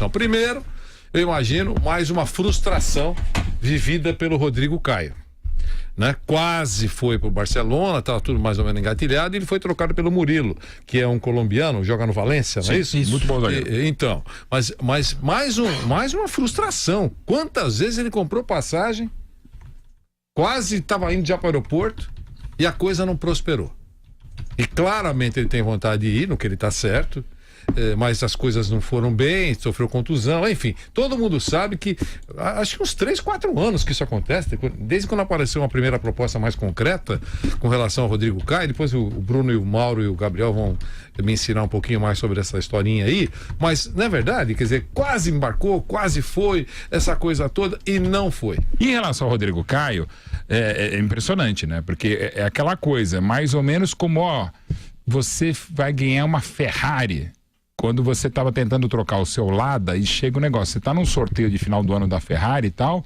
Primeiro, eu imagino mais uma frustração vivida pelo Rodrigo Caio. Né? Quase foi pro Barcelona, estava tudo mais ou menos engatilhado, e ele foi trocado pelo Murilo, que é um colombiano, joga no Valência, não é isso? Muito bom zagueiro. Então, mas mais uma frustração. Quantas vezes ele comprou passagem, quase estava indo já para o aeroporto, e a coisa não prosperou. E claramente ele tem vontade de ir, no que ele está certo, mas as coisas não foram bem, sofreu contusão, enfim, todo mundo sabe que acho que uns 3, 4 anos que isso acontece, desde quando apareceu uma primeira proposta mais concreta com relação ao Rodrigo Caio. Depois o Bruno e o Mauro e o Gabriel vão me ensinar um pouquinho mais sobre essa historinha aí, mas não é verdade, quer dizer, quase embarcou, quase foi, essa coisa toda, e não foi. E em relação ao Rodrigo Caio, é impressionante, né? Porque é aquela coisa, mais ou menos como, você vai ganhar uma Ferrari quando você estava tentando trocar o seu Lada e chega o negócio, você está num sorteio de final do ano da Ferrari e tal,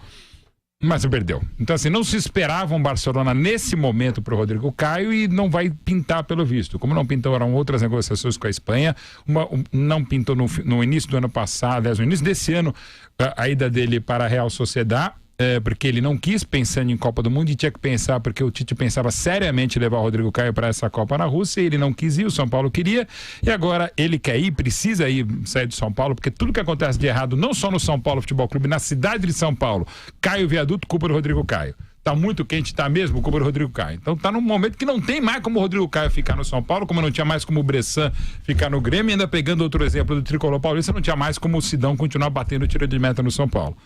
mas você perdeu. Então assim, não se esperava um Barcelona nesse momento para o Rodrigo Caio e não vai pintar pelo visto. Como não pintou, eram outras negociações com a Espanha, não pintou no início do ano passado, aliás, no início desse ano, a ida dele para a Real Sociedad, porque ele não quis, pensando em Copa do Mundo, e tinha que pensar, porque o Tite pensava seriamente levar o Rodrigo Caio para essa Copa na Rússia, e ele não quis ir, o São Paulo queria, e agora ele quer ir, precisa ir, sair do São Paulo, porque tudo que acontece de errado, não só no São Paulo Futebol Clube, na cidade de São Paulo, cai o viaduto, culpa do Rodrigo Caio. Tá muito quente, tá mesmo, culpa do Rodrigo Caio. Então tá num momento que não tem mais como o Rodrigo Caio ficar no São Paulo, como não tinha mais como o Bressan ficar no Grêmio, ainda pegando outro exemplo do Tricolor Paulista, não tinha mais como o Sidão continuar batendo tiro de meta no São Paulo.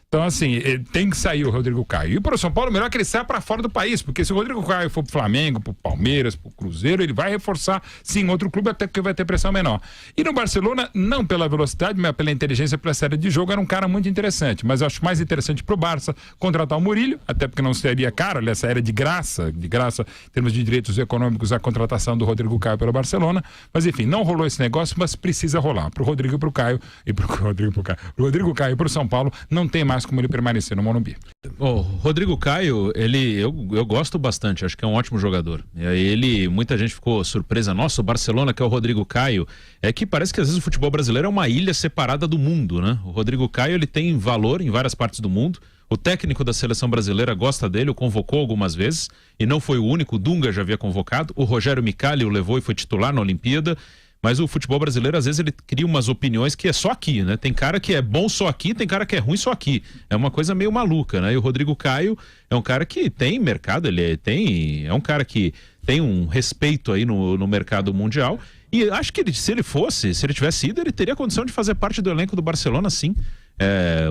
Então, assim, tem que sair o Rodrigo Caio. E para o São Paulo, melhor que ele saia para fora do país, porque se o Rodrigo Caio for pro Flamengo, pro Palmeiras, pro Cruzeiro, ele vai reforçar, sim, outro clube, até porque vai ter pressão menor. E no Barcelona, não pela velocidade, mas pela inteligência, pela série de jogo, era um cara muito interessante. Mas eu acho mais interessante pro Barça contratar o Murillo, até porque não seria caro, aliás, era de graça, em termos de direitos econômicos, a contratação do Rodrigo Caio pelo Barcelona. Mas, enfim, não rolou esse negócio, mas precisa rolar. Pro Rodrigo e pro Caio, pro Rodrigo Caio e pro São Paulo, não tem mais como ele permanecer no Morumbi. O Rodrigo Caio, eu gosto bastante, acho que é um ótimo jogador. E aí muita gente ficou surpresa, nossa, o Barcelona que é o Rodrigo Caio, é que parece que às vezes o futebol brasileiro é uma ilha separada do mundo, né? O Rodrigo Caio, ele tem valor em várias partes do mundo. O técnico da seleção brasileira gosta dele, o convocou algumas vezes, e não foi o único, o Dunga já havia convocado, o Rogério Micali o levou e foi titular na Olimpíada. Mas o futebol brasileiro, às vezes, ele cria umas opiniões que é só aqui, né? Tem cara que é bom só aqui, tem cara que é ruim só aqui. É uma coisa meio maluca, né? E o Rodrigo Caio é um cara que tem mercado, é um cara que tem um respeito aí no mercado mundial. E acho que se ele tivesse ido, ele teria condição de fazer parte do elenco do Barcelona, sim.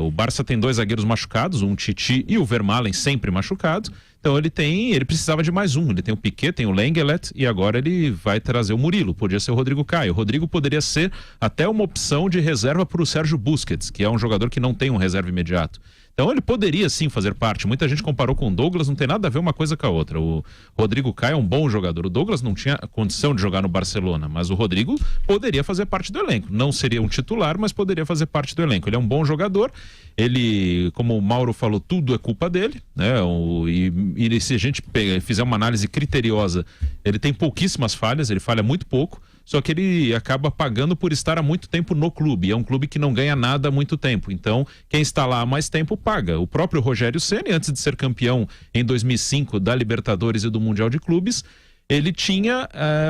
O Barça tem 2 zagueiros machucados, um Titi e o Vermaelen sempre machucados. Então ele precisava de mais um. Ele tem o Piquet, tem o Lenglet e agora ele vai trazer o Murilo. Podia ser o Rodrigo Caio. O Rodrigo poderia ser até uma opção de reserva para o Sérgio Busquets, que é um jogador que não tem um reserva imediato. Então ele poderia sim fazer parte. Muita gente comparou com o Douglas, não tem nada a ver uma coisa com a outra. O Rodrigo Caio é um bom jogador. O Douglas não tinha condição de jogar no Barcelona, mas o Rodrigo poderia fazer parte do elenco. Não seria um titular, mas poderia fazer parte do elenco. Ele é um bom jogador. Ele, como o Mauro falou, tudo é culpa dele, né? E se a gente fizer uma análise criteriosa, ele tem pouquíssimas falhas, ele falha muito pouco. Só que ele acaba pagando por estar há muito tempo no clube. É um clube que não ganha nada há muito tempo. Então, quem está lá há mais tempo paga. O próprio Rogério Ceni, antes de ser campeão em 2005 da Libertadores e do Mundial de Clubes, ele tinha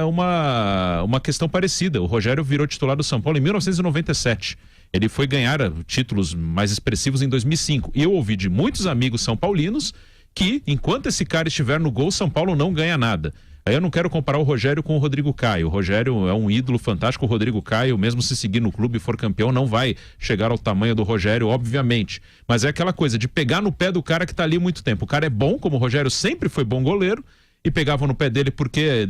uma questão parecida. O Rogério virou titular do São Paulo em 1997. Ele foi ganhar títulos mais expressivos em 2005. E eu ouvi de muitos amigos são paulinos que, enquanto esse cara estiver no gol, São Paulo não ganha nada. Aí eu não quero comparar o Rogério com o Rodrigo Caio. O Rogério é um ídolo fantástico. O Rodrigo Caio, mesmo se seguir no clube e for campeão, não vai chegar ao tamanho do Rogério, obviamente. Mas é aquela coisa de pegar no pé do cara que tá ali há muito tempo. O cara é bom, como o Rogério sempre foi bom goleiro, e pegavam no pé dele porque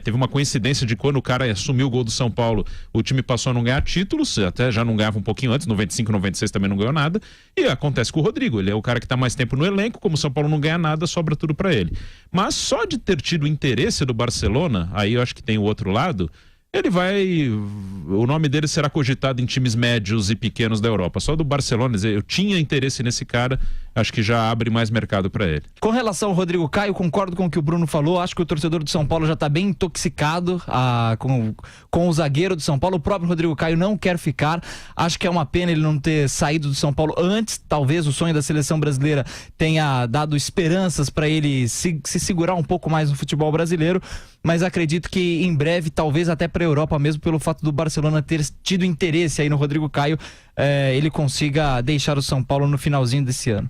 teve uma coincidência de quando o cara assumiu o gol do São Paulo, o time passou a não ganhar títulos, até já não ganhava um pouquinho antes, 95, 96 também não ganhou nada, e acontece com o Rodrigo, ele é o cara que está mais tempo no elenco, como o São Paulo não ganha nada, sobra tudo para ele. Mas só de ter tido interesse do Barcelona, aí eu acho que tem o outro lado, o nome dele será cogitado em times médios e pequenos da Europa. Só do Barcelona, eu tinha interesse nesse cara, acho que já abre mais mercado para ele. Com relação ao Rodrigo Caio, concordo com o que o Bruno falou. Acho que o torcedor do São Paulo já está bem intoxicado com o zagueiro do São Paulo. O próprio Rodrigo Caio não quer ficar. Acho que é uma pena ele não ter saído do São Paulo antes. Talvez o sonho da seleção brasileira tenha dado esperanças para ele se segurar um pouco mais no futebol brasileiro. Mas acredito que em breve, talvez até para a Europa mesmo, pelo fato do Barcelona ter tido interesse aí no Rodrigo Caio, ele consiga deixar o São Paulo no finalzinho desse ano.